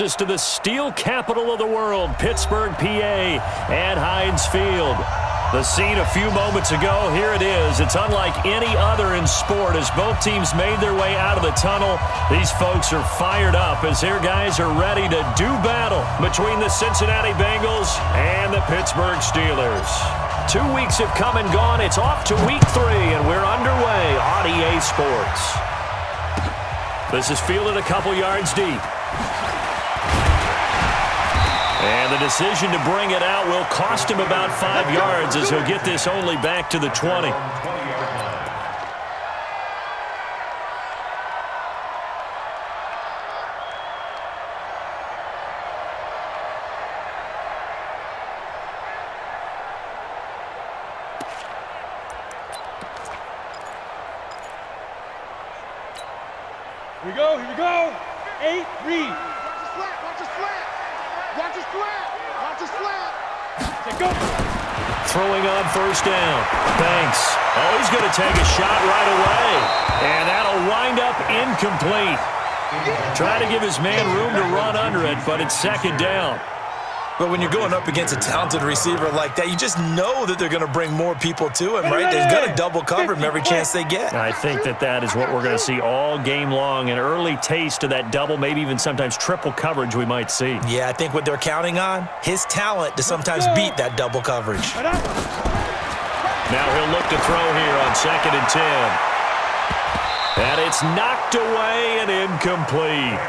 Us to the steel capital of the world, Pittsburgh, PA, at Heinz Field. The scene a few moments ago, here it is. It's unlike any other in sport as both teams made their way out of the tunnel. These folks are fired up as their guys are ready to do battle between the Cincinnati Bengals and the Pittsburgh Steelers. 2 weeks have come and gone. It's off to week 3, and we're underway on EA Sports. This is fielded a couple yards deep. And the decision to bring it out will cost him about 5 yards as he'll get this only back to the 20. Here we go. 8, read. Watch the slant. Watch the slant. Watch the slant. Take go. Throwing on first down. Banks. Oh, he's going to take a shot right away. And that'll wind up incomplete. Try to give his man room to run under it, but it's second down. But when you're going up against a talented receiver like that, you just know that they're going to bring more people to him, right? They're going to double cover him every chance they get. I think that is what we're going to see all game long. An early taste of that double, maybe even sometimes triple coverage we might see. Yeah, I think what they're counting on, his talent to sometimes beat that double coverage. Now he'll look to throw here on 2nd and 10. And it's knocked away and incomplete.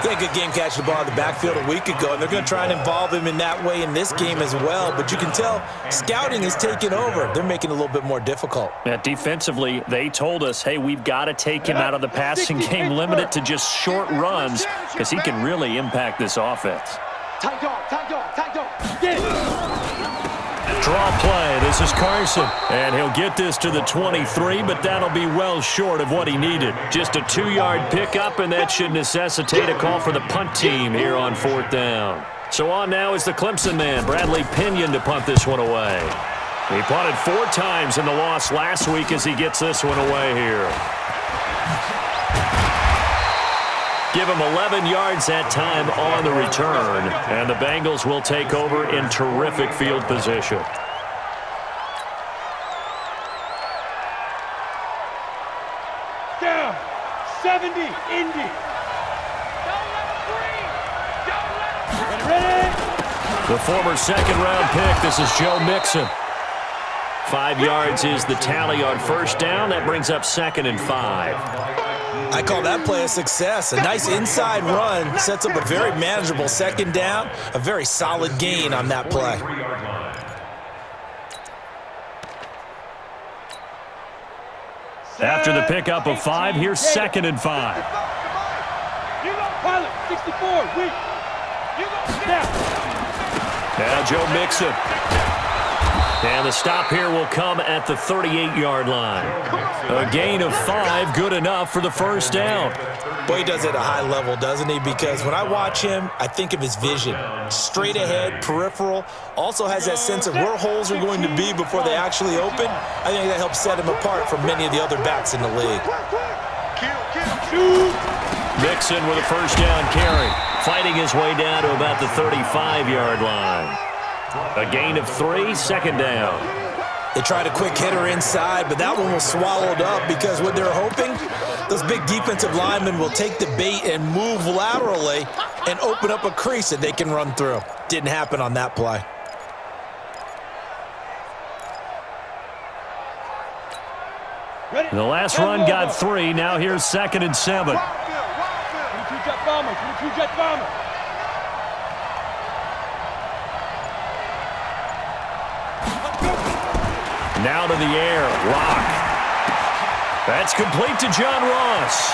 He had a good game catching the ball in the backfield a week ago, and they're going to try and involve him in that way in this game as well. But you can tell scouting is taking over. They're making it a little bit more difficult. Yeah, defensively, they told us, hey, we've got to take him out of the passing game, limit it to just short runs, because he can really impact this offense. Tight dog. Get it. Draw play. This is Carson. And he'll get this to the 23, but that'll be well short of what he needed. Just a 2-yard pickup, and that should necessitate a call for the punt team here on 4th down. So on now is the Clemson man, Bradley Pinion, to punt this one away. He punted 4 times in the loss last week as he gets this one away here. Give him 11 yards that time on the return, and the Bengals will take over in terrific field position. Down. 70. Indy. Ready. The former second-round pick, this is Joe Mixon. 5 yards is the tally on first down. That brings up 2nd and 5. I call that play a success. A nice inside run sets up a very manageable second down, a very solid gain on that play. After the pickup of 5, here's 2nd and 5. Pilot, 64, weak. Now Joe Mixon. And the stop here will come at the 38-yard line. A gain of 5, good enough for the first down. Boy, he does it at a high level, doesn't he? Because when I watch him, I think of his vision. Straight ahead, peripheral, also has that sense of where holes are going to be before they actually open. I think that helps set him apart from many of the other backs in the league. Mixon with a first down carry, fighting his way down to about the 35-yard line. A gain of 3, second down. They tried a quick hitter inside, but that one was swallowed up because what they're hoping, those big defensive linemen will take the bait and move laterally and open up a crease that they can run through. Didn't happen on that play. The last run got 3. Now here's 2nd and 7. 22 jet bomber. Now to the air, Rock. That's complete to John Ross.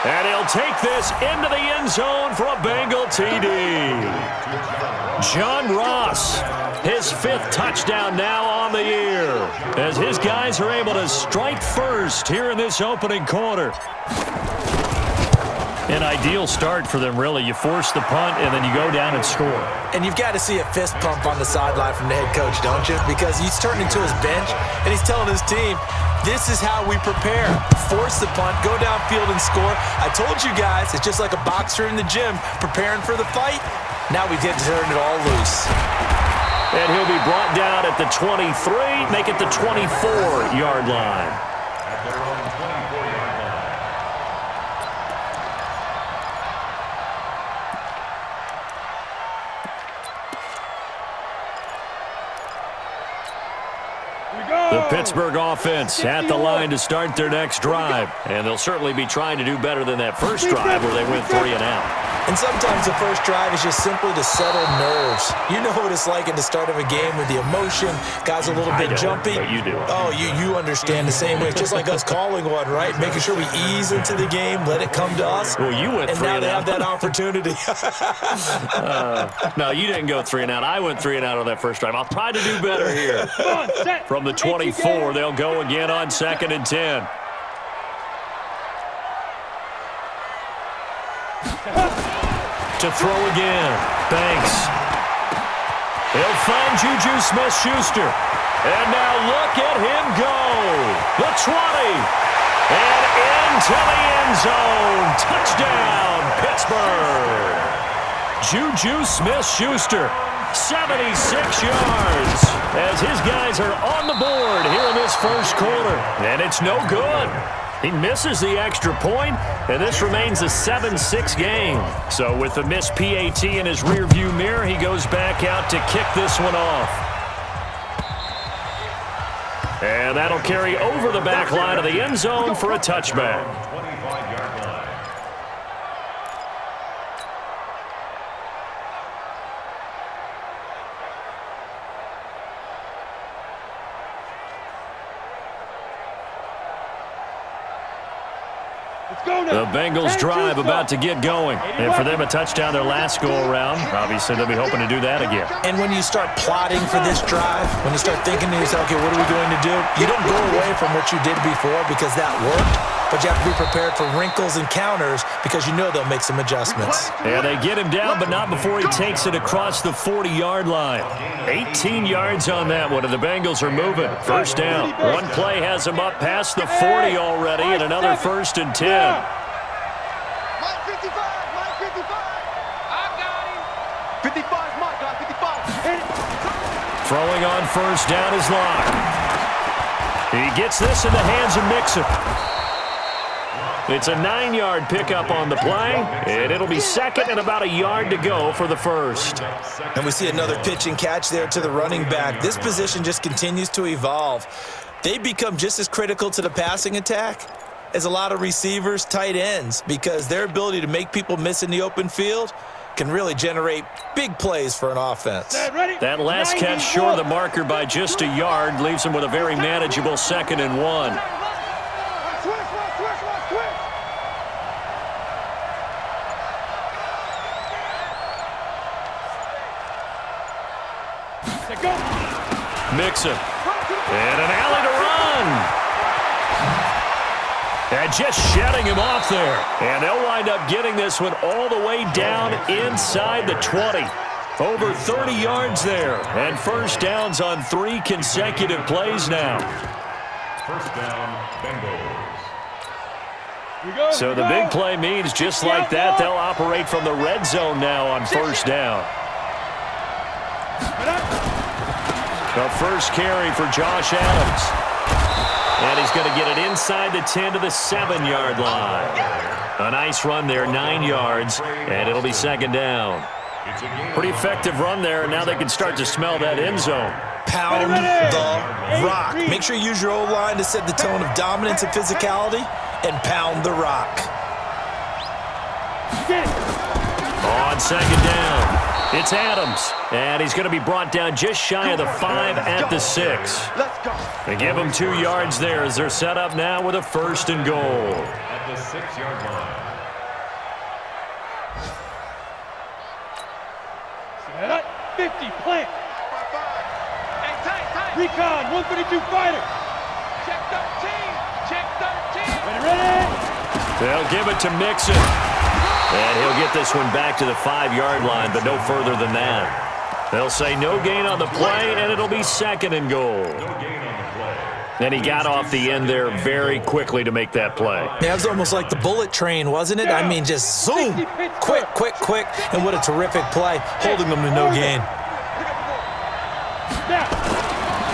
And he'll take this into the end zone for a Bengal TD. John Ross, his 5th touchdown now on the year, as his guys are able to strike first here in this opening quarter. An ideal start for them, really. You force the punt, and then you go down and score. And you've got to see a fist pump on the sideline from the head coach, don't you? Because he's turned into his bench, and he's telling his team, this is how we prepare. Force the punt, go downfield and score. I told you guys, it's just like a boxer in the gym preparing for the fight. Now we get to turn it all loose. And he'll be brought down at the 23, make it the 24-yard line. The Pittsburgh offense at the line to start their next drive. And they'll certainly be trying to do better than that first drive where they went 3 and out. And sometimes the first drive is just simply to settle nerves. You know what it's like at the start of a game with the emotion. Guys a little bit jumpy. But you do. Oh, you understand the same way. It's just like us calling one, right? Making sure we ease into the game, let it come to us. Well, you went 3 and out. And now they have that opportunity. No, you didn't go 3 and out. I went 3 and out on that first drive. I'll try to do better here. From the 24, they'll go again on 2nd and 10. To throw again. Banks. He'll find Juju Smith-Schuster. And now look at him go. The 20. And into the end zone. Touchdown, Pittsburgh. Juju Smith-Schuster. 76 yards as his guys are on the board here in this first quarter. And it's no good. He misses the extra point, and this remains a 7-6 game. So with the missed PAT in his rearview mirror, he goes back out to kick this one off. And that'll carry over the back line of the end zone for a touchback. The Bengals drive about to get going. And for them, a touchdown their last go-around. Obviously, they'll be hoping to do that again. And when you start plotting for this drive, when you start thinking to yourself, okay, what are we going to do? You don't go away from what you did before because that worked, but you have to be prepared for wrinkles and counters because you know they'll make some adjustments. Yeah, they get him down, but not before he takes it across the 40-yard line. 18 yards on that one, and the Bengals are moving. First down. One play has him up past the 40 already, and another 1st and 10. Throwing on first down is Locke. He gets this in the hands of Mixon. It's a 9-yard pickup on the play, and it'll be 2nd and about a yard to go for the first. And we see another pitch and catch there to the running back. This position just continues to evolve. They become just as critical to the passing attack as a lot of receivers, tight ends, because their ability to make people miss in the open field can really generate big plays for an offense. That last catch short of the marker by just a yard leaves him with a very manageable 2nd and 1. Mixon. And an alley to run. And just shutting him off there. And they'll wind up getting this one all the way down inside the 20. Over 30 yards there. And first downs on 3 consecutive plays now. First down, Bengals. So the big play means just like that, they'll operate from the red zone now on first down. The first carry for Josh Adams. And he's going to get it inside the 10 to the 7-yard line. A nice run there, 9 yards, and it'll be 2nd down. Pretty effective run there, and now they can start to smell that end zone. Pound the rock. Make sure you use your O-line to set the tone of dominance and physicality, and pound the rock. On 2nd down, it's Adams, and he's going to be brought down just shy of the 5 at the 6. They give him 2 yards there as they're set up now with a 1st and goal. At the 6-yard line. 50, plant. Recon, 152 fighter. Check 13, check 13. Ready. They'll give it to Mixon. And he'll get this one back to the 5-yard line, but no further than that. They'll say no gain on the play, and it'll be 2nd and goal. And he got off the end there very quickly to make that play. Yeah, it was almost like the bullet train, wasn't it? I mean, just zoom, quick, quick, quick, and what a terrific play, holding them to no gain.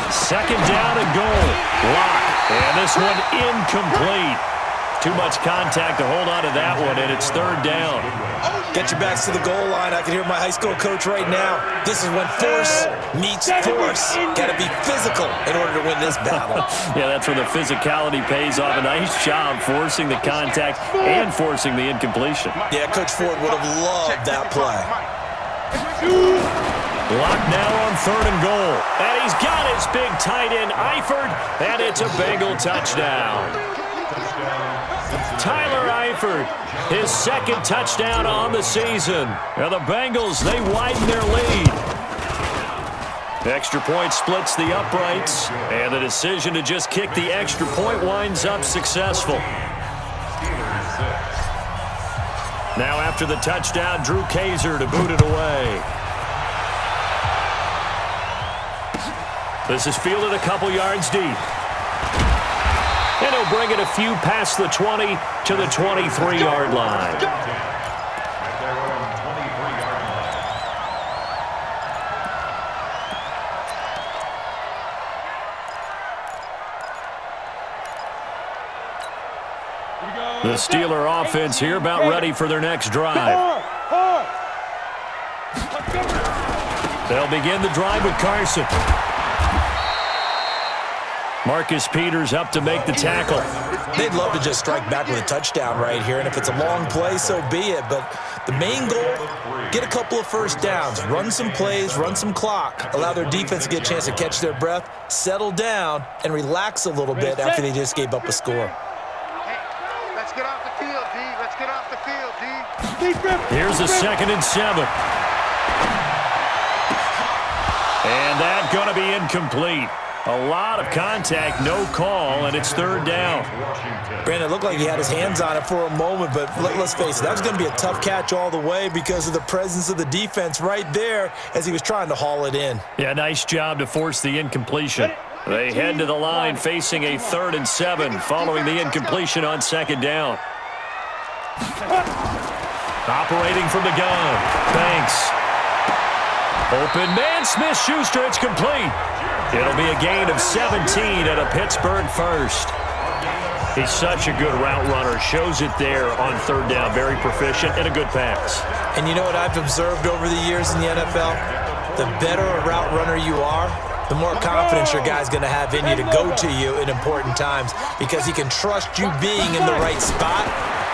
2nd down and goal. Lock. And this one incomplete. Too much contact to hold on to that one, and it's 3rd down. Get your backs to the goal line. I can hear my high school coach right now. This is when force meets force. Got to be physical in order to win this battle. Yeah, that's where the physicality pays off. A nice job forcing the contact and forcing the incompletion. Yeah, Coach Ford would have loved that play. Lock now on 3rd and goal. And he's got his big tight end, Eifert, and it's a Bengal touchdown. Tyler Eifert, his 2nd touchdown on the season. Now the Bengals, they widen their lead. The extra point splits the uprights, and the decision to just kick the extra point winds up successful. Now after the touchdown, Drew Kaiser to boot it away. This is fielded a couple yards deep. And he'll bring it a few past the 20 to the 23-yard line. The Steeler offense here about ready for their next drive. They'll begin the drive with Carson. Marcus Peters up to make the tackle. They'd love to just strike back with a touchdown right here, and if it's a long play, so be it. But the main goal, get a couple of first downs, run some plays, run some clock, allow their defense to get a chance to catch their breath, settle down, and relax a little bit after they just gave up a score. Hey, let's get off the field, D. Let's get off the field, D. Here's a 2nd and 7. And that's going to be incomplete. A lot of contact, no call, and it's 3rd down. Brandon, it looked like he had his hands on it for a moment, but let's face it, that was going to be a tough catch all the way because of the presence of the defense right there as he was trying to haul it in. Yeah, nice job to force the incompletion. They head to the line facing a 3rd and 7 following the incompletion on 2nd down. Operating from the gun, Banks. Open man, Smith-Schuster, it's complete. It'll be a gain of 17 and a Pittsburgh first. He's such a good route runner. Shows it there on 3rd down. Very proficient and a good pass. And you know what I've observed over the years in the NFL? The better a route runner you are, the more confidence your guy's going to have in you to go to you in important times because he can trust you being in the right spot,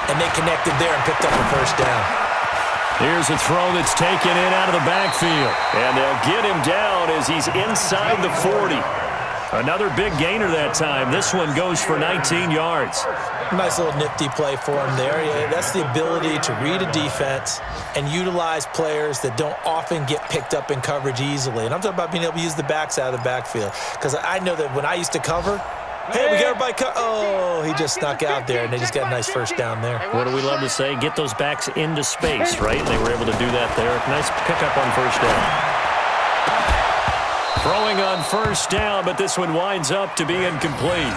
and they connected there and picked up a first down. Here's a throw that's taken in out of the backfield. And they'll get him down as he's inside the 40. Another big gainer that time. This one goes for 19 yards. Nice little nifty play for him there. Yeah, that's the ability to read a defense and utilize players that don't often get picked up in coverage easily. And I'm talking about being able to use the backs out of the backfield. Because I know that when I used to cover, hey, we got everybody oh, he just snuck out there, and they just got a nice first down there. What do we love to say? Get those backs into space, right? And they were able to do that there. Nice pickup on first down. Throwing on first down, but this one winds up to be incomplete.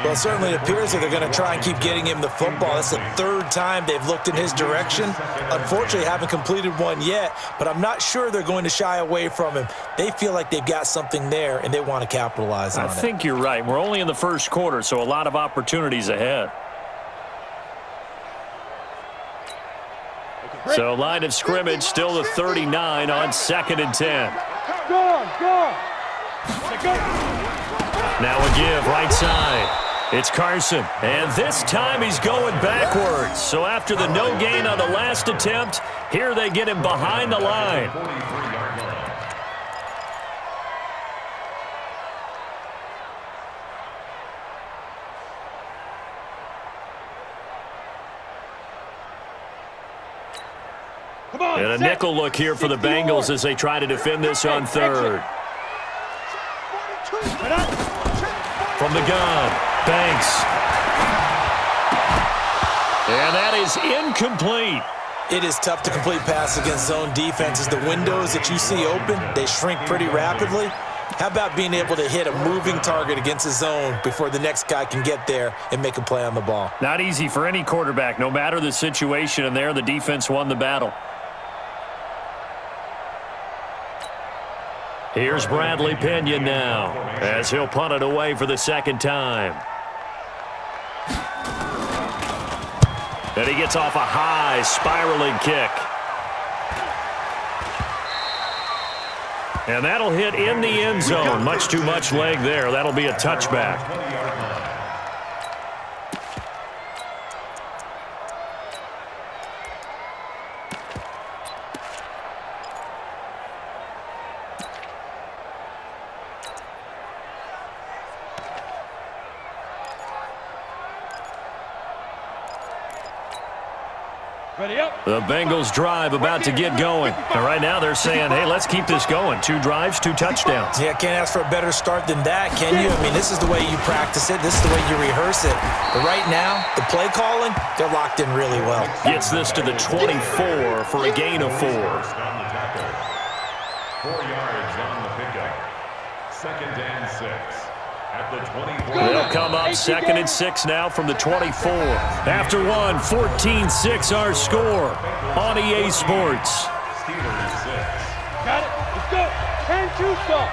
Well, it certainly appears that they're going to try and keep getting him the football. That's the 3rd time they've looked in his direction. Unfortunately, haven't completed one yet, but I'm not sure they're going to shy away from him. They feel like they've got something there, and they want to capitalize on it. I think you're right. We're only in the first quarter, so a lot of opportunities ahead. So line of scrimmage still the 39 on 2nd and 10. Go. Now a give right side. It's Carson, and this time he's going backwards. So after the no gain on the last attempt, here they get him behind the line. And a nickel look here for the Bengals as they try to defend this on 3rd. From the gun, Banks. And that is incomplete. It is tough to complete passes against zone defenses. The windows that you see open, they shrink pretty rapidly. How about being able to hit a moving target against a zone before the next guy can get there and make a play on the ball? Not easy for any quarterback, no matter the situation, and there the defense won the battle. Here's Bradley Pinion now, as he'll punt it away for the second time. And he gets off a high spiraling kick. And that'll hit in the end zone. Much too much leg there. That'll be a touchback. Ready up. The Bengals drive about to get going. And right now they're saying, hey, let's keep this going. 2 drives, 2 touchdowns. Yeah, can't ask for a better start than that, can you? I mean, this is the way you practice it. This is the way you rehearse it. But right now, the play calling, they're locked in really well. Gets this to the 24 for a gain of 4. 4 yards on the pickup. 2nd and 6. At the 24. They'll come up 2nd and 6 now from the 24. After one, 14-6 our score on EA Sports. Steelers 6. Got it. Let's go. 10-2 stop.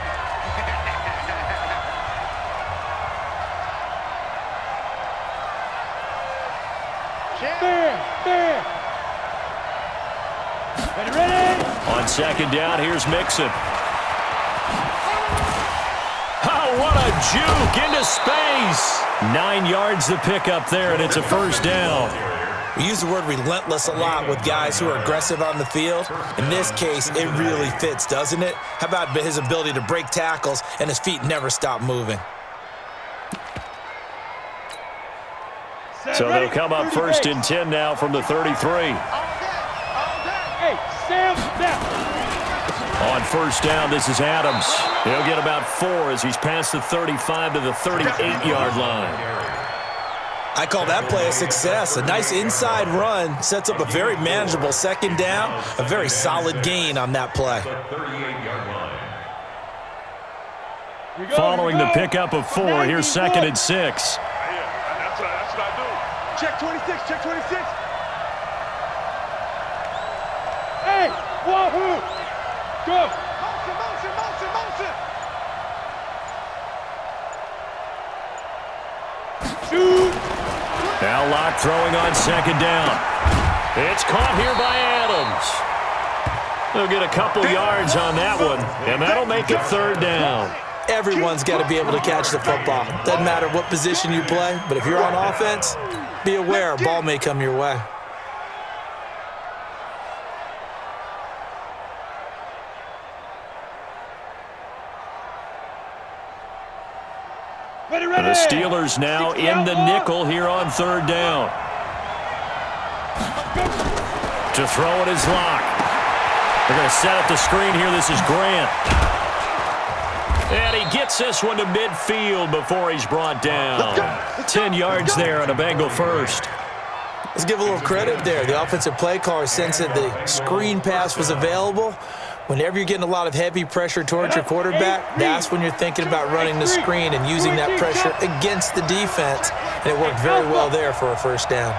There. Ready. On 2nd down, here's Mixon. Oh, what a juke into space. 9 yards to pick up there, and it's a first down. We use the word relentless a lot with guys who are aggressive on the field. In this case, it really fits, doesn't it? How about his ability to break tackles and his feet never stop moving? So they'll come up 1st and 10 now from the 33. Hey, Sam, snap. On 1st down, this is Adams. He'll get about 4 as he's past the 35 to the 38-yard line. I call that play a success. A nice inside run sets up a very manageable 2nd down, a very solid gain on that play. Following the pickup of 4, here's 2nd and 6. That's what I do. Check 26, check 26. Hey, wahoo. Go. Motion. Shoot. Now Locke throwing on 2nd down. It's caught here by Adams. They'll get a couple yards on that one, and that'll make it 3rd down. Everyone's got to be able to catch the football. Doesn't matter what position you play, but if you're on offense, be aware a ball may come your way. Ready. The Steelers now in the nickel here on 3rd down. To throw it is Locke. They're going to set up the screen here. This is Grant. And he gets this one to midfield before he's brought down. 10 yards there on a Bengal first. Let's give a little credit there. The offensive play caller sensed that the screen pass was available. Whenever you're getting a lot of heavy pressure towards your quarterback, that's when you're thinking about running the screen and using that pressure against the defense. And it worked very well there for a 1st down.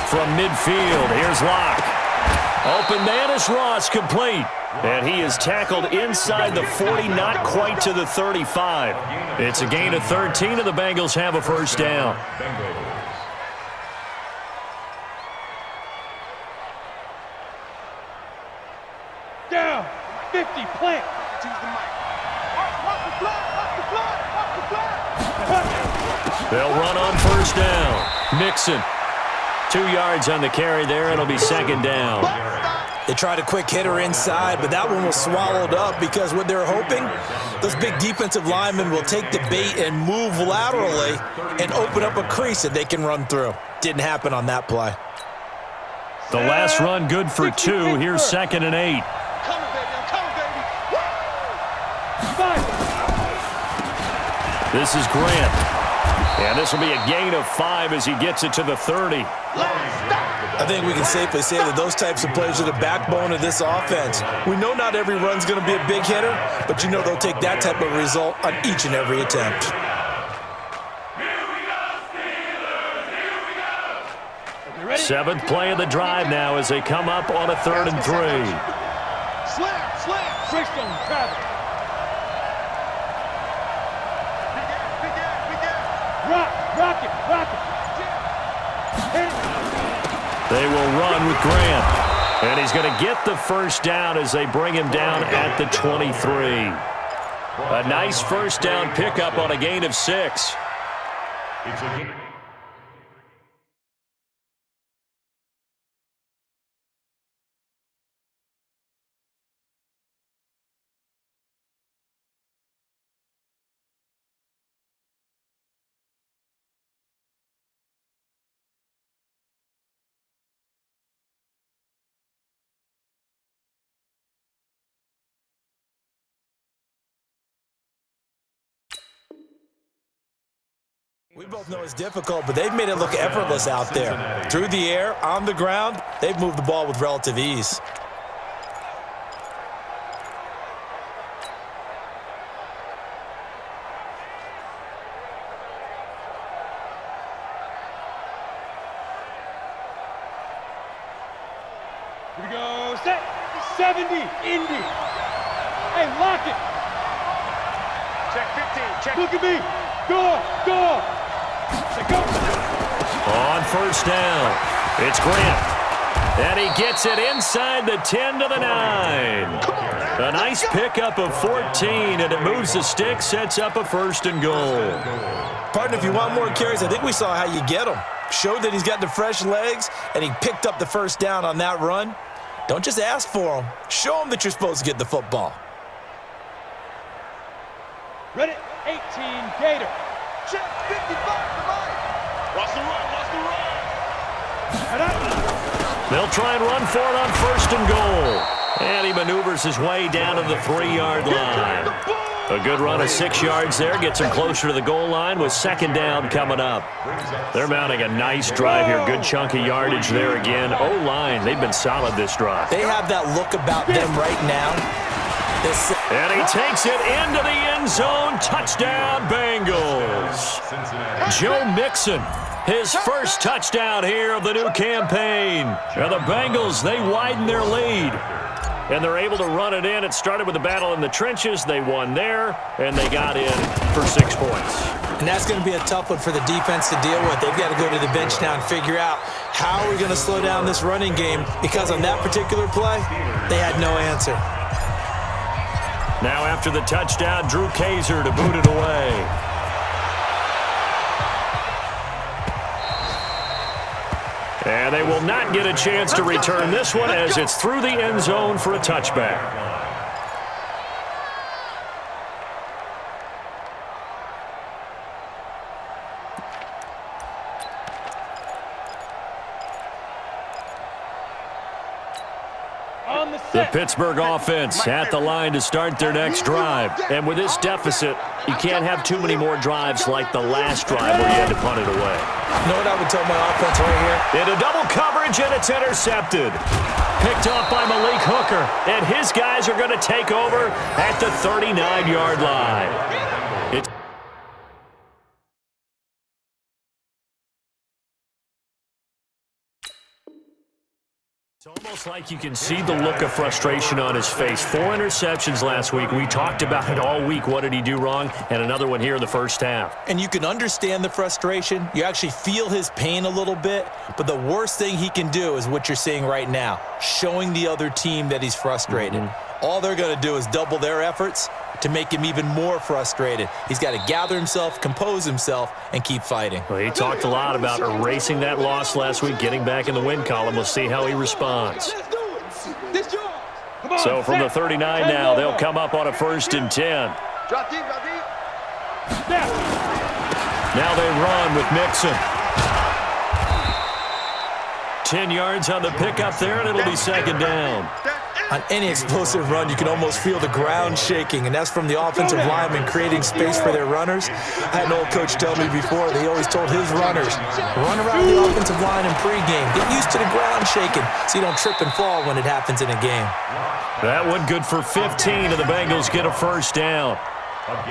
From midfield, here's Locke. Open man is Ross, complete. And he is tackled inside the 40, not quite to the 35. It's a gain of 13, and the Bengals have a 1st down. Down. 50, plant. Off the flat. They'll run on 1st down. Mixon. 2 yards on the carry there. It'll be 2nd down. They tried a quick hitter inside, but that one was swallowed up because what they're hoping, those big defensive linemen will take the bait and move laterally and open up a crease that they can run through. Didn't happen on that play. The last run good for 2. Here's 2nd and 8. This is Grant. And this will be a gain of 5 as he gets it to the 30. I think we can safely say that those types of plays are the backbone of this offense. We know not every run's going to be a big hitter, but you know they'll take that type of result on each and every attempt. Seventh play of the drive now as they come up on a 3rd and 3. Slam. Christian Travis. Rock it. They will run with Grant. And he's going to get the first down as they bring him down at the 23. A nice first down pickup on a gain of 6. It's a gain. We both know it's difficult, but they've made it look effortless out there. Through the air, on the ground, they've moved the ball with relative ease. Here we go. Set. 70. Indy. Hey, lock it. Check 15. Check. Look at me. Go. Go. On first down, it's Grant. And he gets it inside the 10 to the 9. A nice pickup of 14, and it moves the stick, sets up a 1st and goal. Partner, if you want more carries, I think we saw how you get them. Showed that he's got the fresh legs, and he picked up the first down on that run. Don't just ask for him. Show him that you're supposed to get the football. Ready? 18. Gator. Check 55 to Mike. Watch the run. They'll try and run for it on 1st and goal. And he maneuvers his way down to the 3-yard line. A good run of 6 yards there gets him closer to the goal line with 2nd down coming up. They're mounting a nice drive here. Good chunk of yardage there again. O-line, they've been solid this drive. They have that look about them right now. And he takes it into the end zone. Touchdown, Bengals. Joe Mixon, his first touchdown here of the new campaign. And the Bengals, they widen their lead. And they're able to run it in. It started with a battle in the trenches. They won there, and they got in for 6 points. And that's going to be a tough one for the defense to deal with. They've got to go to the bench now and figure out how are we going to slow down this running game, because on that particular play, they had no answer. Now after the touchdown, Drew Kaiser to boot it away. And they will not get a chance to return this one as it's through the end zone for a touchback. The Pittsburgh offense at the line to start their next drive. And with this deficit, you can't have too many more drives like the last drive where you had to punt it away. You know what I would tell my offense right here? Into double coverage, and it's intercepted. Picked off by Malik Hooker, and his guys are going to take over at the 39-yard line. It's almost like you can see the look of frustration on his face. 4 interceptions last week. We talked about it all week. What did he do wrong? And another one here in the first half. And you can understand the frustration. You actually feel his pain a little bit. But the worst thing he can do is what you're seeing right now, showing the other team that he's frustrated. All they're going to do is double their efforts to make him even more frustrated. He's got to gather himself, compose himself, and keep fighting. Well, he talked a lot about erasing that loss last week, getting back in the win column. We'll see how he responds. So from the 39 now, they'll come up on a 1st and 10. Drop deep. Now they run with Mixon. 10 yards on the pickup there, and it'll be 2nd down. On any explosive run, you can almost feel the ground shaking, and that's from the offensive linemen creating space for their runners. I had an old coach tell me before that he always told his runners, run around the offensive line in pregame. Get used to the ground shaking so you don't trip and fall when it happens in a game. That one good for 15, and the Bengals get a first down.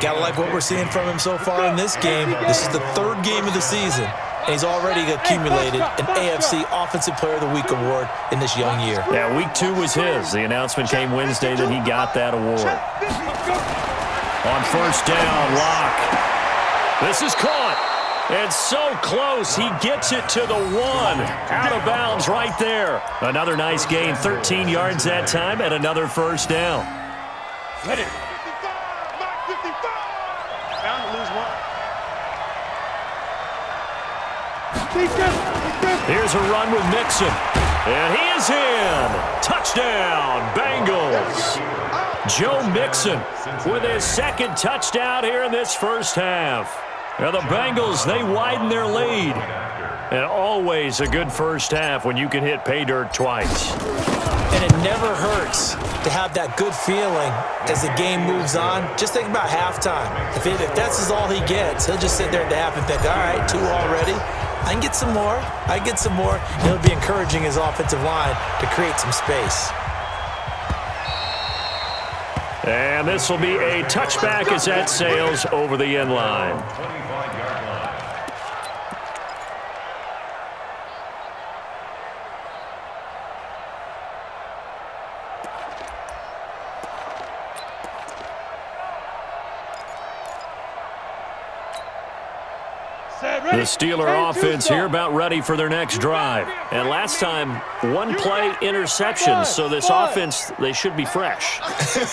Gotta like what we're seeing from him so far in this game. This is the third game of the season, and he's already accumulated an AFC Offensive Player of the Week award in this young year. Yeah, week 2 was his. The announcement came Wednesday that he got that award. On first down, Locke. This is caught. And so close, he gets it to the 1. Out of bounds right there. Another nice gain, 13 yards that time, and another first down. Hit it. 55. Bound to lose one. Here's a run with Mixon. And he is in. Touchdown, Bengals. Joe Mixon with his second touchdown here in this first half. Now the Bengals, they widen their lead. And always a good first half when you can hit pay dirt twice. And it never hurts to have that good feeling as the game moves on. Just think about halftime. If that's all he gets, he'll just sit there at the half and think, all right, 2 already. I can get some more. I can get some more. And he'll be encouraging his offensive line to create some space. And this will be a touchback as that sails over the end line. 25-yard line. The Steeler offense here about ready for their next drive. And last time, 1 play interception. So this offense, they should be fresh.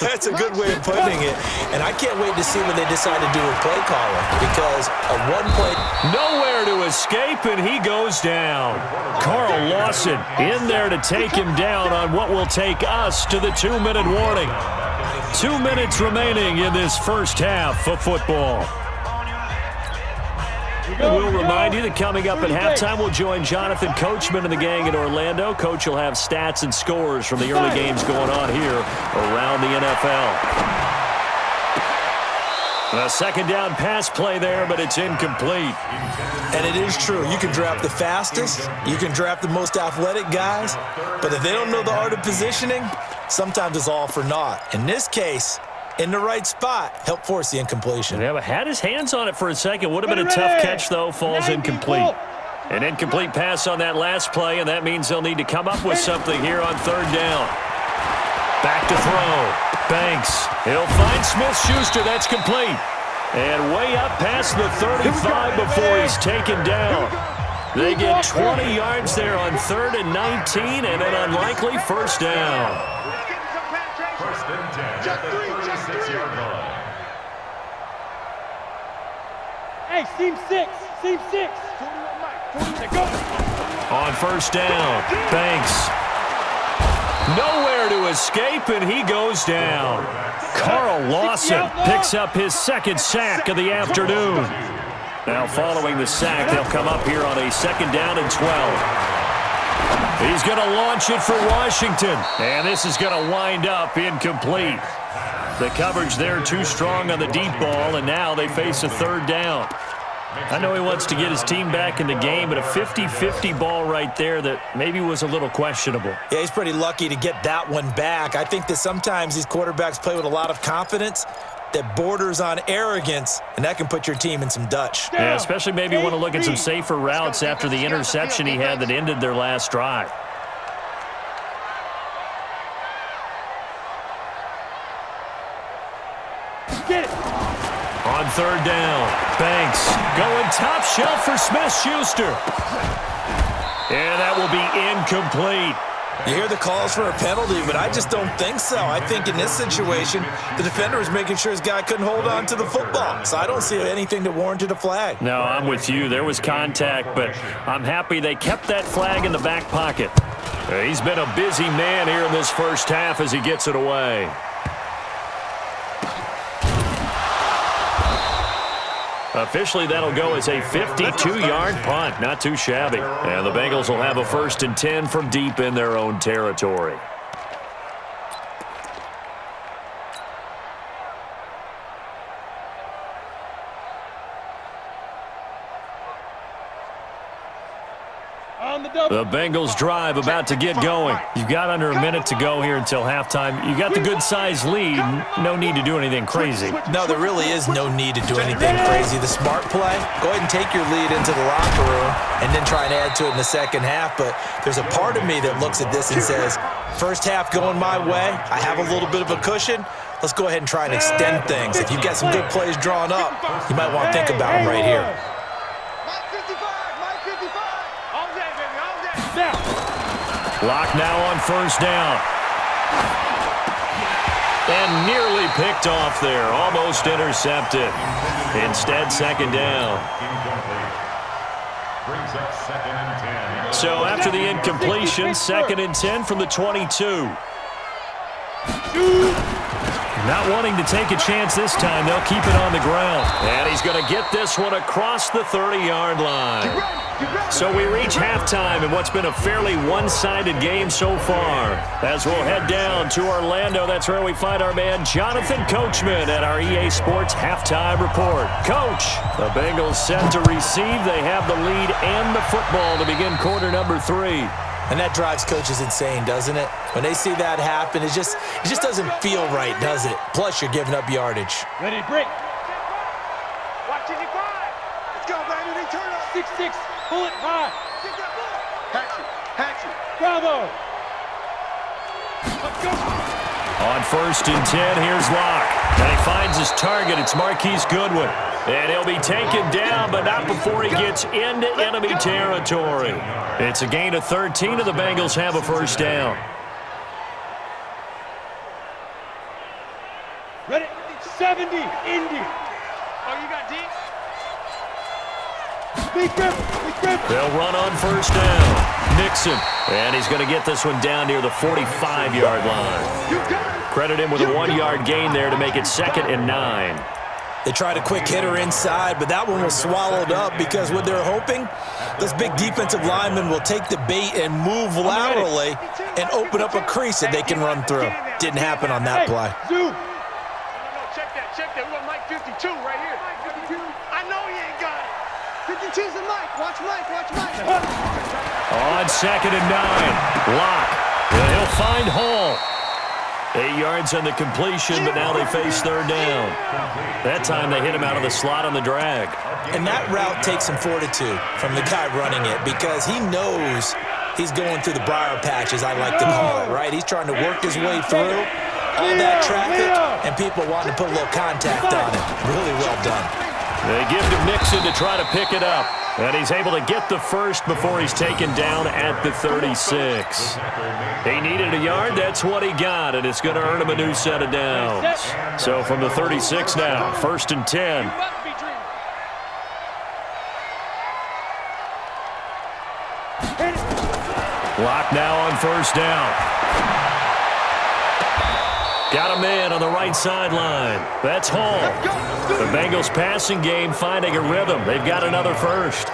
That's a good way of putting it. And I can't wait to see what they decide to do with play calling, because a 1-play... Nowhere to escape, and he goes down. Carl Lawson in there to take him down on what will take us to the 2-minute warning. 2 minutes remaining in this first half of football. We'll remind you that coming up at halftime, we'll join Jonathan Coachman and the gang in Orlando. Coach will have stats and scores from the early games going on here around the NFL. A second down pass play there, but it's incomplete. And it is true. You can draft the fastest. You can draft the most athletic guys. But if they don't know the art of positioning, sometimes it's all for naught. In this case, in the right spot, help force the incompletion. Yeah, but had his hands on it for a second. Would have been a tough catch, though. Falls incomplete. An incomplete pass on that last play, and that means they'll need to come up with something here on third down. Back to throw. Banks. He'll find Smith-Schuster. That's complete. And way up past the 35 before he's taken down. They get 20 yards there on 3rd and 19, and an unlikely first down. First and 10 at the 36-yard line. Hey, seam 6. Go. On first down, Banks. Nowhere to escape, and he goes down. Carl Lawson picks up his second sack of the afternoon. Now following the sack, they'll come up here on a 2nd down and 12. He's going to launch it for Washington, and this is going to wind up incomplete. The coverage there too strong on the deep ball, and now they face a 3rd down. I know he wants to get his team back in the game, but a 50-50 ball right there that maybe was a little questionable. Yeah, he's pretty lucky to get that one back. I think that sometimes these quarterbacks play with a lot of confidence that borders on arrogance, and that can put your team in some Dutch. Yeah, especially maybe want to look at some safer routes after the interception he had that ended their last drive. Get it. On 3rd down, Banks going top shelf for Smith-Schuster. And that will be incomplete. You hear the calls for a penalty, but I just don't think so. I think in this situation, the defender was making sure his guy couldn't hold on to the football. So I don't see anything that warranted a flag. No, I'm with you. There was contact, but I'm happy they kept that flag in the back pocket. He's been a busy man here in this first half as he gets it away. Officially, that'll go as a 52-yard punt. Not too shabby. And the Bengals will have a 1st and 10 from deep in their own territory. The Bengals drive about to get going. You've got under a minute to go here until halftime. You got the good-sized lead. No need to do anything crazy. No, there really is no need to do anything crazy. The smart play, go ahead and take your lead into the locker room and then try and add to it in the second half. But there's a part of me that looks at this and says, first half going my way, I have a little bit of a cushion. Let's go ahead and try and extend things. If you've got some good plays drawn up, you might want to think about them right here. Lock now on first down. And nearly picked off there. Almost intercepted. Instead, second down. Brings up 2nd and 10. So after the incompletion, 2nd and 10 from the 22. Not wanting to take a chance this time, they'll keep it on the ground. And he's going to get this one across the 30-yard line. So we reach halftime in what's been a fairly one-sided game so far. As we'll head down to Orlando, that's where we find our man Jonathan Coachman at our EA Sports Halftime Report. Coach, the Bengals set to receive. They have the lead and the football to begin quarter number 3. And that drives coaches insane, doesn't it? When they see that happen, it just doesn't feel right, does it? Plus, you're giving up yardage. Ready, break. Watch it, 5. Let's go, baby. They turn up. 6-6. Pull it high. Get that ball. Hatchet. Bravo. Let's go. On first and 10, here's Locke. And he finds his target. It's Marquise Goodwin. And he'll be taken down, but not before he gets into enemy territory. It's a gain of 13, and the Bengals have a first down. Ready, 70, Indy. Oh, you got deep? Big grip. They'll run on first down. Nixon. And he's going to get this one down near the 45-yard line. You got it. Credit him with a 1-yard gain there to make it 2nd and 9. They tried a quick hitter inside, but that one was swallowed up because what they're hoping, those big defensive linemen will take the bait and move laterally and open up a crease that they can run through. Didn't happen on that play. Zoom. No, check that. We got Mike 52 right here. Mike 52. I know he ain't got it. 52's the Mike. Watch Mike. On 2nd and 9. Locke. And he'll find Hall. 8 yards on the completion, but now they face third down. That time they hit him out of the slot on the drag. And that route takes some fortitude from the guy running it because he knows he's going through the briar patch, as I like to call it, right? He's trying to work his way through all that traffic and people wanting to put a little contact on it. Really well done. They give to Nixon to try to pick it up. And he's able to get the first before he's taken down at the 36. He needed a yard. That's what he got, and it's going to earn him a new set of downs. So from the 36 now, 1st and 10. Lock now on first down. Got a man on the right sideline. That's Hall. The Bengals passing game finding a rhythm. They've got another first.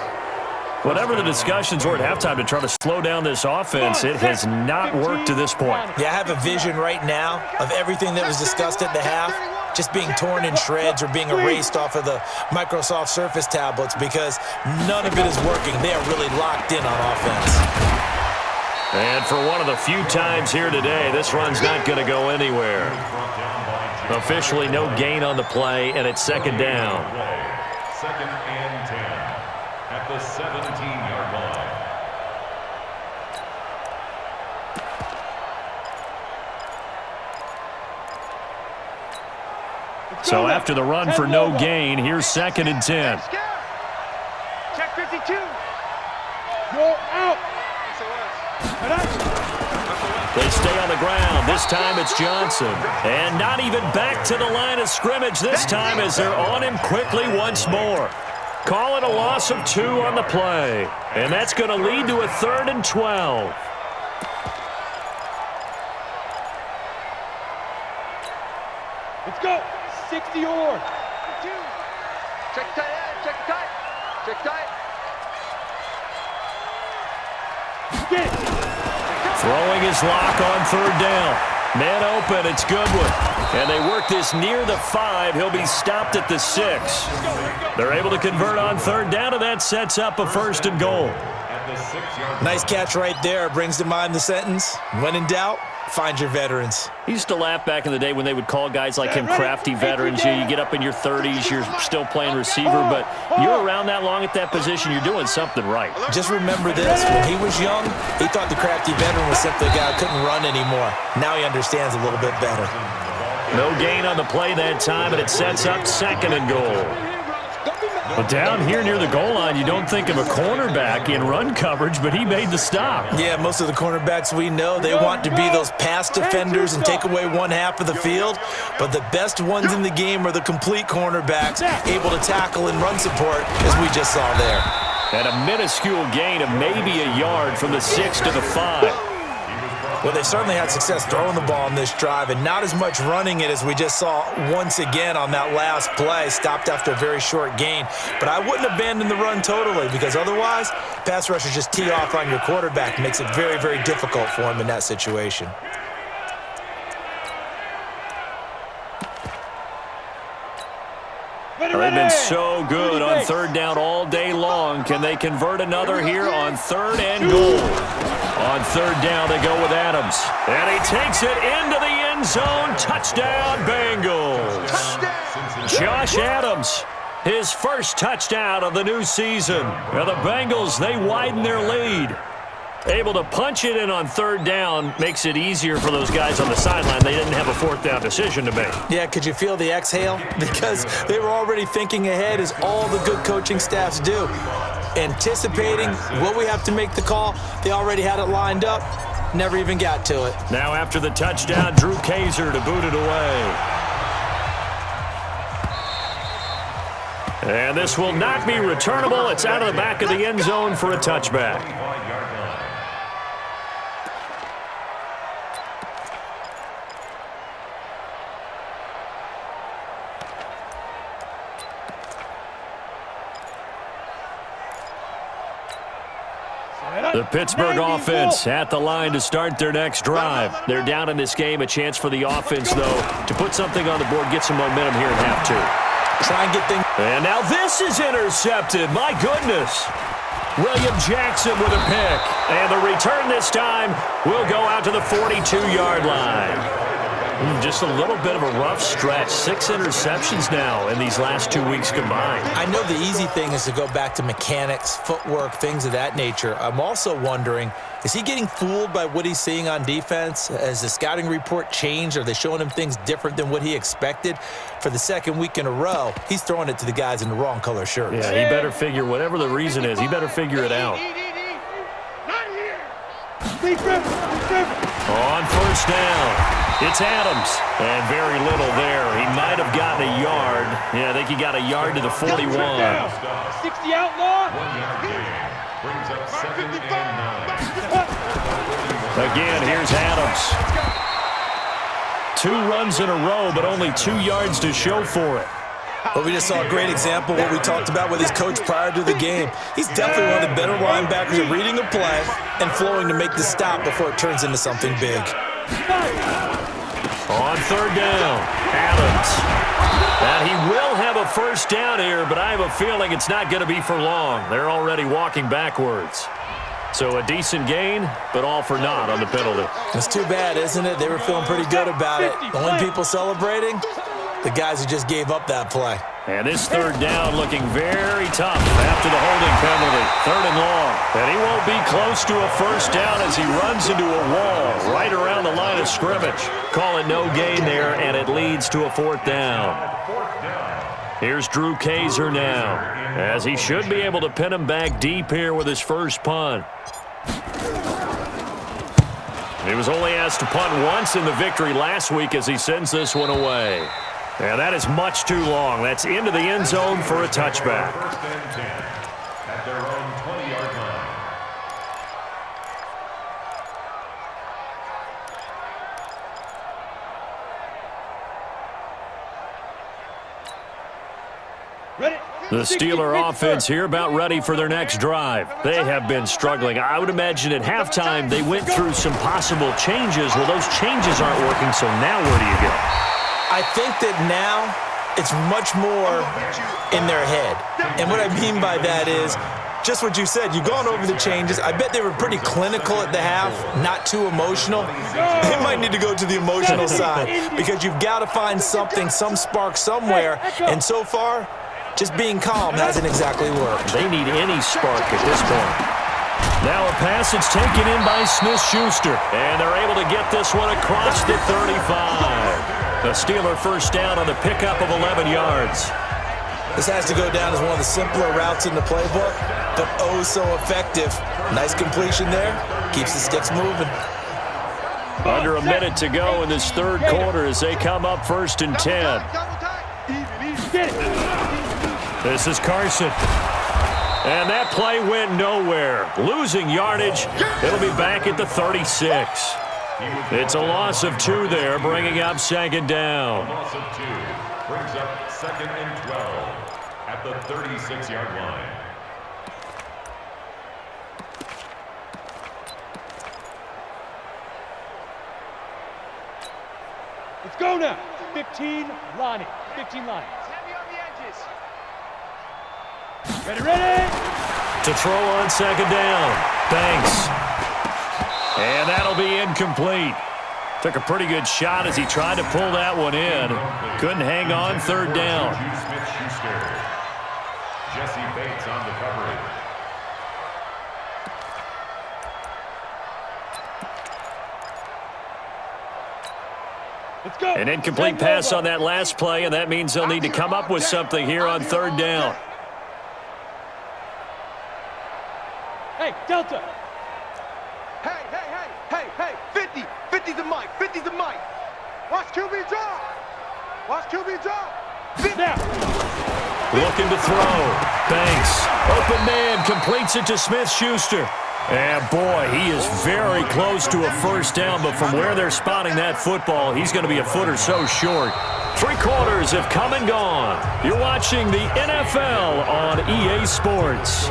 Whatever the discussions were at halftime to try to slow down this offense, it has not worked to this point. Yeah, I have a vision right now of everything that was discussed at the half just being torn in shreds or being erased off of the Microsoft Surface tablets because none of it is working. They are really locked in on offense. And for one of the few times here today, this run's not going to go anywhere. Officially no gain on the play, and it's 2nd down. 2nd and 10 at the 17-yard line. So after the run for no gain, here's 2nd and 10. Check 52. You're out. They stay on the ground. This time it's Johnson. And not even back to the line of scrimmage this time as they're on him quickly once more. Call it a loss of 2 on the play. And that's going to lead to a 3rd and 12. Let's go. 60 or. Check tight. Get it. Throwing his Lock on 3rd down. Man open, it's Goodwin. And they work this near the 5. He'll be stopped at the 6. They're able to convert on 3rd down, and that sets up a 1st and goal. at the 6-yard Nice catch right there. Brings to mind the sentence, when in doubt, find your veterans. He used to laugh back in the day when they would call guys like him crafty veterans. You get up in your 30s, you're still playing receiver, but you're around that long at that position, you're doing something right. Just remember this, when he was young, he thought the crafty veteran was simply a guy who couldn't run anymore. Now he understands a little bit better. No gain on the play that time, and it sets up 2nd and goal. But down here near the goal line, you don't think of a cornerback in run coverage, but he made the stop. Yeah, most of the cornerbacks we know, they want to be those pass defenders and take away one half of the field. But the best ones in the game are the complete cornerbacks, able to tackle and run support, as we just saw there. And a minuscule gain of maybe a yard from the 6 to the 5. Well, they certainly had success throwing the ball in this drive and not as much running it as we just saw once again on that last play. Stopped after a very short gain. But I wouldn't abandon the run totally because otherwise, pass rushers just tee off on your quarterback. Makes it very, very difficult for him in that situation. They've been so good on 3rd down all day long. Can they convert another here on 3rd and goal? On 3rd down, they go with Adams. And he takes it into the end zone. Touchdown, Bengals. Josh Adams, his first touchdown of the new season. Now the Bengals, they widen their lead. Able to punch it in on 3rd down makes it easier for those guys on the sideline. They didn't have a 4th down decision to make. Yeah, could you feel the exhale? Because they were already thinking ahead, as all the good coaching staffs do. Anticipating what we have to make the call. They already had it lined up. Never even got to it. Now after the touchdown, Drew Kaiser to boot it away. And this will not be returnable. It's out of the back of the end zone for a touchback. The Pittsburgh offense at the line to start their next drive. They're down in this game. A chance for the offense, though, to put something on the board, get some momentum here in half 2. Try and get things. And now this is intercepted. My goodness. William Jackson with a pick. And the return this time will go out to the 42-yard line. Just a little bit of a rough stretch. 6 interceptions now in these last 2 weeks combined. I know the easy thing is to go back to mechanics, footwork, things of that nature. I'm also wondering, is he getting fooled by what he's seeing on defense? Has the scouting report changed? Are they showing him things different than what he expected? For the 2nd week in a row, he's throwing it to the guys in the wrong color shirts. Yeah, he better figure, whatever the reason is, he better figure it out. On 1st down. It's Adams, and very little there. He might have gotten a yard. Yeah, I think he got a yard to the 41. 60 outlaw. 1-yard gain. Brings up 2nd and 9. Again, here's Adams. 2 runs in a row, but only 2 yards to show for it. Well, we just saw a great example of what we talked about with his coach prior to the game. He's definitely one of the better linebackers at reading a play and flowing to make the stop before it turns into something big. On 3rd down, Adams. And he will have a 1st down here, but I have a feeling it's not going to be for long. They're already walking backwards. So a decent gain, but all for naught on the penalty. It's too bad, isn't it? They were feeling pretty good about it. The only people celebrating, the guys who just gave up that play. And this 3rd down looking very tough after the holding penalty. 3rd and long. And he won't be close to a 1st down as he runs into a wall right around the line of scrimmage. Call it no gain there, and it leads to a 4th down. Here's Drew Kaiser now, as he should be able to pin him back deep here with his first punt. He was only asked to punt once in the victory last week as he sends this one away. And that is much too long. That's into the end zone for a touchback. 1st and 10 at their own 20-yard line. The Steeler offense here about ready for their next drive. They have been struggling. I would imagine at halftime they went through some possible changes. Well, those changes aren't working, so now where do you go? I think that now it's much more in their head. And what I mean by that is just what you said. You've gone over the changes. I bet they were pretty clinical at the half, not too emotional. They might need to go to the emotional side because you've got to find something, some spark somewhere. And so far, just being calm hasn't exactly worked. They need any spark at this point. Now a pass that's taken in by Smith-Schuster. And they're able to get this one across the 35. The Steeler first down on the pickup of 11 yards. This has to go down as one of the simpler routes in the playbook, but oh so effective. Nice completion there. Keeps the sticks moving. Under a minute to go in this third quarter as they come up 1st and 10. This is Carson. And that play went nowhere. Losing yardage. It'll be back at the 36. It's a loss of 2 there, bringing up 2nd down. Loss of 2 brings up 2nd and 12 at the 36-yard line. Let's go now. 15, Lonnie. 15 Lonnie. Heavy on the edges. Ready. To throw on 2nd down. Thanks. And that'll be incomplete. Took a pretty good shot as he tried to pull that one in. Couldn't hang on 3rd down. Smith-Schuster. Jesse Bates on the coverage. Let's go. An incomplete pass on that last play, and that means they'll need to come up with something here on 3rd down. Hey, Delta. Hey. 50. 50's the mic. 50's the mic. Watch QB draw. Watch QB draw. Now. Looking to throw. Banks. Open man completes it to Smith-Schuster. And boy, he is very close to a 1st down, but from where they're spotting that football, he's going to be a foot or so short. 3 quarters have come and gone. You're watching the NFL on EA Sports.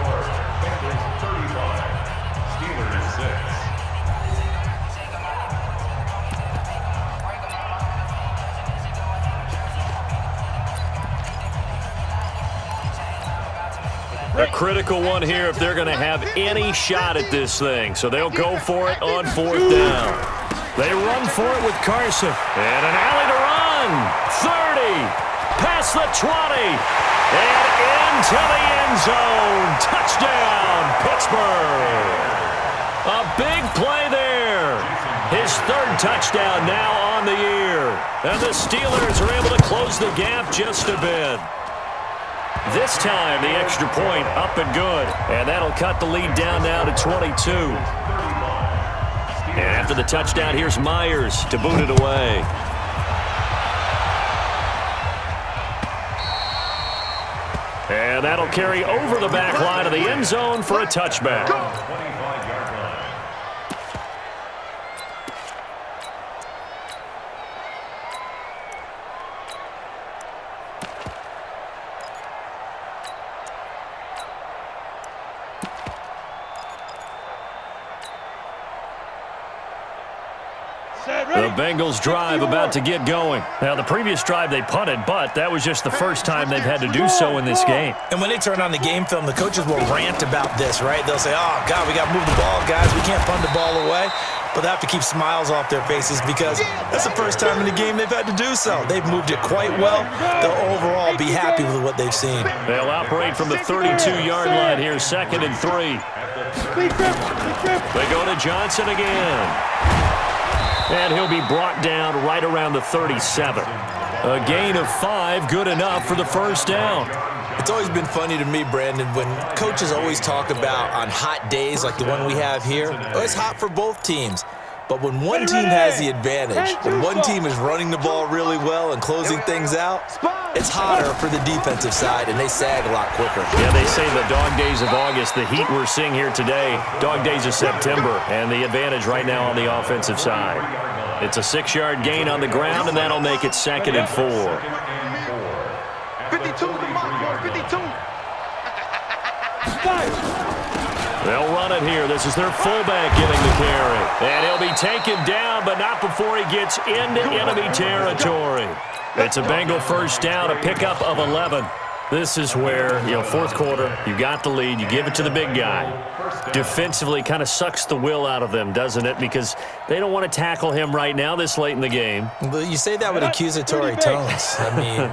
A critical one here if they're going to have any shot at this thing. So they'll go for it on 4th down. They run for it with Carson. And an alley to run. 30. Past the 20. And into the end zone. Touchdown, Pittsburgh. A big play there. His 3rd touchdown now on the year. And the Steelers are able to close the gap just a bit. This time, the extra point up and good. And that'll cut the lead down now to 22. And after the touchdown, here's Myers to boot it away. And that'll carry over the back line of the end zone for a touchback. The Bengals drive about to get going. Now, the previous drive they punted, but that was just the first time they've had to do so in this game. And when they turn on the game film, the coaches will rant about this, right? They'll say, oh, God, we got to move the ball, guys. We can't punt the ball away. But they have to keep smiles off their faces because that's the first time in the game they've had to do so. They've moved it quite well. They'll overall be happy with what they've seen. They'll operate from the 32-yard line here, 2nd and 3. They go to Johnson again. And he'll be brought down right around the 37. A gain of 5, good enough for the 1st down. It's always been funny to me, Brandon, when coaches always talk about on hot days like the one we have here, it's hot for both teams. But when one team has the advantage, when one team is running the ball really well and closing things out, it's hotter for the defensive side, and they sag a lot quicker. Yeah, they say the dog days of August, the heat we're seeing here today, dog days of September, and the advantage right now on the offensive side. It's a 6-yard gain on the ground, and that'll make it 2nd and 4. 52 to the mark, 52. They'll run it here. This is their fullback getting the carry. And he'll be taken down, but not before he gets into enemy territory. It's a Bengal 1st down, a pickup of 11. This is where, fourth quarter, you got the lead, you give it to the big guy. Defensively kind of sucks the will out of them, doesn't it? Because they don't want to tackle him right now this late in the game. Well, you say that with accusatory tones. I mean,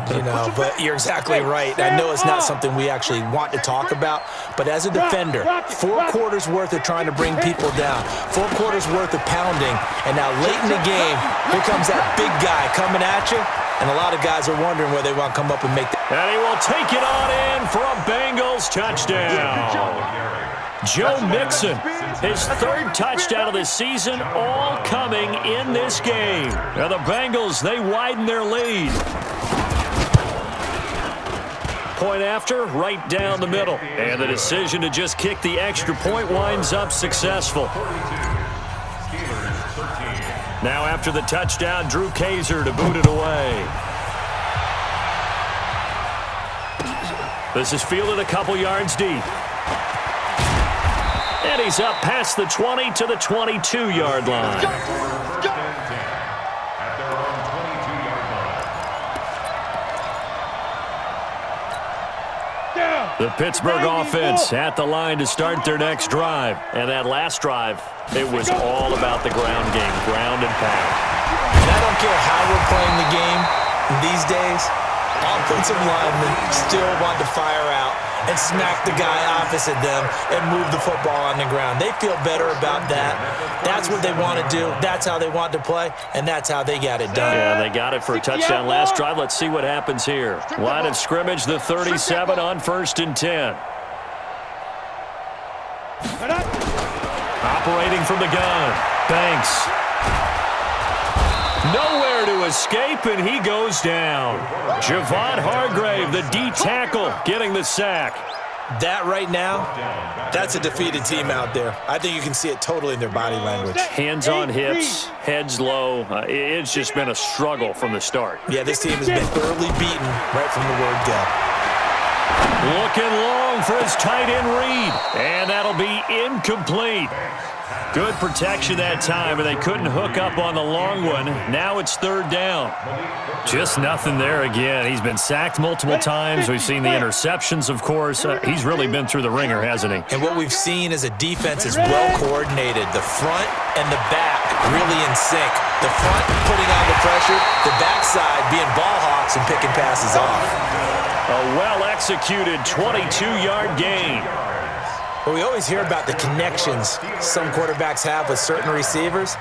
but you're exactly right. I know it's not something we actually want to talk about, but as a defender, 4 quarters worth of trying to bring people down, 4 quarters worth of pounding, and now late in the game, here comes that big guy coming at you, and a lot of guys are wondering where they want to come up and make that. And he will take it on in for a Bengals touchdown. Joe Mixon, his 3rd touchdown of the season, all coming in this game. Now the Bengals, they widen their lead. Point after, right down the middle. And the decision to just kick the extra point winds up successful. Now after the touchdown, Drew Kaiser to boot it away. This is fielded a couple yards deep. And he's up past the 20 to the 22-yard line. The Pittsburgh offense at the line to start their next drive. And that last drive, it was all about the ground game, ground and pound. And I don't care how we're playing the game these days, offensive linemen still want to fire out and smack the guy opposite them and move the football on the ground. They feel better about that. That's what they want to do. That's how they want to play, and that's how they got it done. Yeah, they got it for a touchdown last drive. Let's see what happens here. Line of scrimmage, the 37 on 1st and 10. Operating from the gun, Banks. Nowhere to escape, and he goes down. Javon Hargrave, the D tackle, getting the sack. That right now, that's a defeated team out there. I think you can see it totally in their body language. Hands on hips, heads low. It's just been a struggle from the start. Yeah, this team has been thoroughly beaten right from the word go. Looking long for his tight end read, and that'll be incomplete. Good protection that time, and they couldn't hook up on the long one. Now it's 3rd down. Just nothing there again. He's been sacked multiple times. We've seen the interceptions, of course. He's really been through the ringer, hasn't he? And what we've seen is a defense is well coordinated. The front and the back really in sync. The front putting on the pressure, the backside being ball hawks and picking passes off. A well-executed 22-yard gain. Well, we always hear about the connections some quarterbacks have with certain receivers.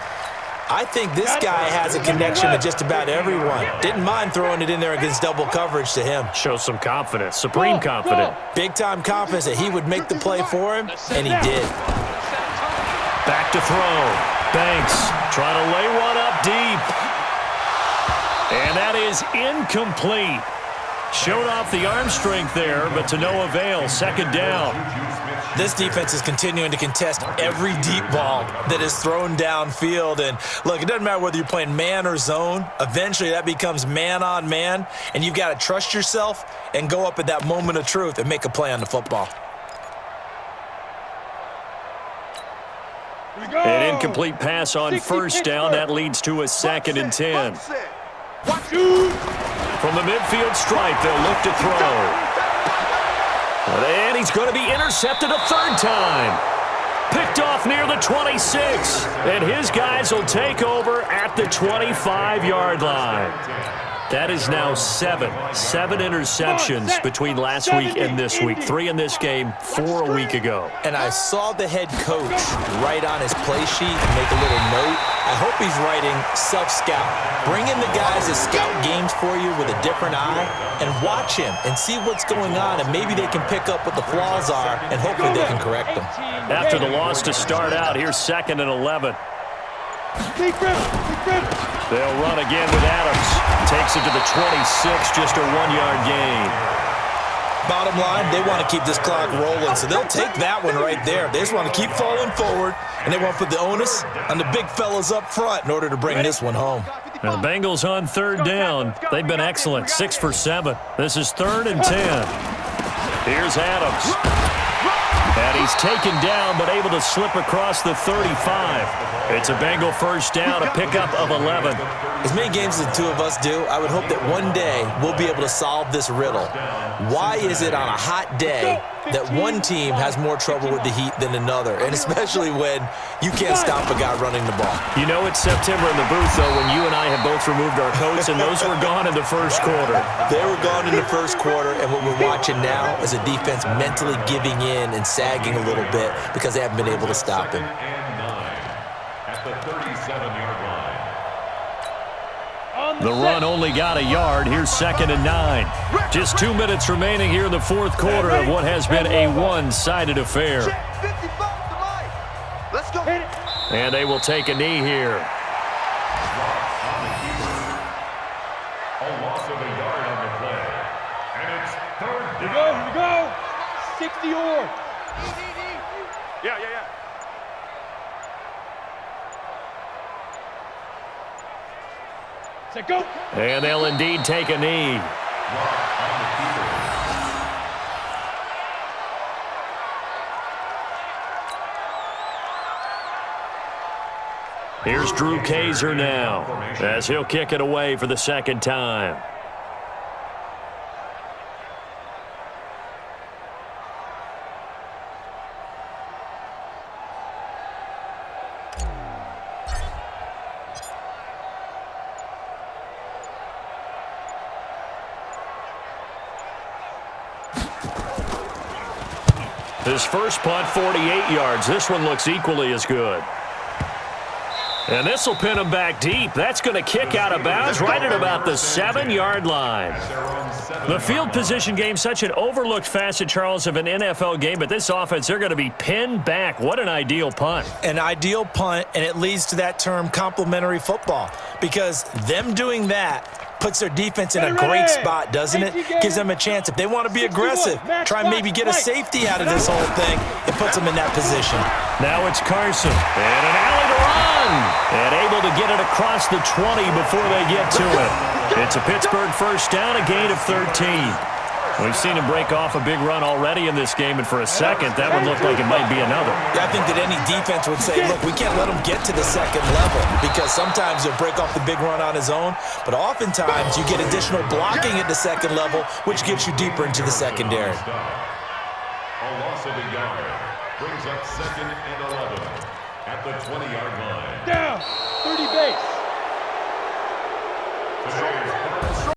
I think this guy has a connection with just about everyone. Didn't mind throwing it in there against double coverage to him. Shows some confidence, supreme confidence. Big-time confidence that he would make the play for him, and he did. Back to throw. Banks trying to lay one up deep. And that is incomplete. Showed off the arm strength there, but to no avail. 2nd down. This defense is continuing to contest every deep ball that is thrown downfield. And, look, it doesn't matter whether you're playing man or zone. Eventually, that becomes man on man, and you've got to trust yourself and go up at that moment of truth and make a play on the football. An incomplete pass on 1st down. That leads to a 2nd and 10. From the midfield stripe, they'll look to throw. And he's going to be intercepted a 3rd time. Picked off near the 26. And his guys will take over at the 25-yard line. That is now 7 interceptions between last week and this week. 3 in this game, 4 a week ago. And I saw the head coach write on his play sheet and make a little note. I hope he's writing self-scout. Bring in the guys that scout games for you with a different eye and watch him and see what's going on, and maybe they can pick up what the flaws are, and hopefully they can correct them. After the loss to start out, here's 2nd and 11. They'll run again with Adams. Takes it to the 26, just a 1-yard gain. Bottom line, they want to keep this clock rolling, so they'll take that one right there. They just want to keep falling forward, and they want to put the onus on the big fellas up front in order to bring this one home. Now the Bengals on 3rd down. They've been excellent, 6 for 7. This is 3rd and 10. Here's Adams. And And he's taken down, but able to slip across the 35. It's a Bengal first down, a pickup of 11. As many games as the two of us do, I would hope that one day we'll be able to solve this riddle. Why is it on a hot day that one team has more trouble with the heat than another, and especially when you can't stop a guy running the ball? You know it's September in the booth, though, when you and I have both removed our coats, and those were gone in the first quarter. They were gone in the first quarter, and what we're watching now is a defense mentally giving in and sagging a little bit because they haven't been able to stop him. At the 37-yard line. The run only got a yard. Here's 2nd and 9. Just 2 minutes remaining here in the fourth quarter of what has been a one-sided affair. Let's go. And they will take a knee here. A loss of a yard on the play. And it's 3rd down. Here we go. 60 yards. Yeah. Set, go. And they'll indeed take a knee. Here's Drew Kaiser now, as he'll kick it away for the second time. His first punt, 48 yards. This one looks equally as good. And this will pin him back deep. That's going to kick out of bounds right at about the 7-yard line. The field position game, such an overlooked facet, Charles, of an NFL game, but this offense, they're going to be pinned back. What an ideal punt. An ideal punt, and it leads to that term complementary football, because them doing that puts their defense in a great spot, doesn't it? Gives them a chance. If they want to be aggressive, try and maybe get a safety out of this whole thing, it puts them in that position. Now it's Carson, and an alley to run, and able to get it across the 20 before they get to it. It's a Pittsburgh first down, a gain of 13. We've seen him break off a big run already in this game, and for a second, that would look like it might be another. Yeah, I think that any defense would say, look, we can't let him get to the second level, because sometimes he'll break off the big run on his own, but oftentimes you get additional blocking at the second level, which gets you deeper into the secondary. A loss of a yard brings up 2nd and 11 at the 20-yard line. Down. 30 base.